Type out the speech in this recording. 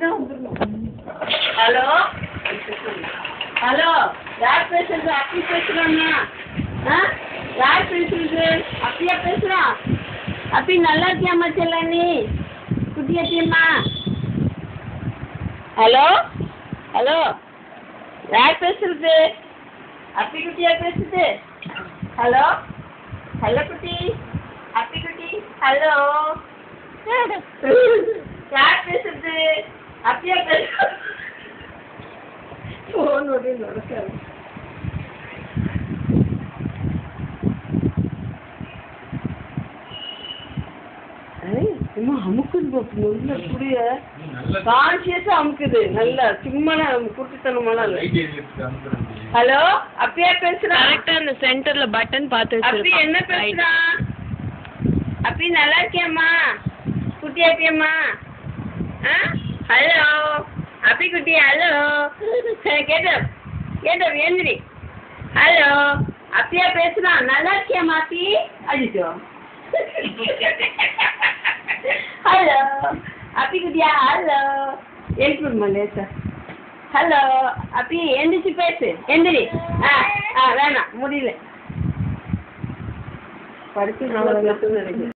Hello hello யார் பேசுறது? அப்படி பேசுறாங்க. யார் பேசுறது? அப்படியா பேசுறான்? அப்படி நல்லா இருக்கியாம்மா செல்லண்ணி? குட்டியம்மா. ஹலோ ஹலோ யார் பேசுறது? அப்படி குட்டியா பேசுது? ஹலோ ஹலோ குட்டி, அப்படி குட்டி, ஹலோ யார் பேசுறது? அப்படியா பேச ஃபோன் ஓடி நடக்காது. அமுக்குது நல்ல புரிய கான்சியஸா அமுக்குது. நல்லா சும்மா குட்டித்தனமாலாம் ஹலோ அப்படியே பேசுறான். கரெக்டா அந்த சென்டர்ல பட்டன் பார்த்து அப்படி என்ன பேசுறான்? அப்படி நல்லா இருக்கியம்மா? குட்டி அப்படியம்மா? ஹலோ அப்படி குட்டி, ஹலோ கேட்டோம் கேட்டோம் எழுந்திரி. ஹலோ அப்படியா பேசுறான்? நல்லா இருக்கியம்மா அப்படி? அடிச்சோ ஹலோ அப்படி குட்டியா? ஹலோ எழுப்பிடுமா லேசா? ஹலோ அப்படி எந்திரிச்சு பேசு. எந்திரி. வேணாம் முடியல. படிச்சு நினைக்கிறேன்.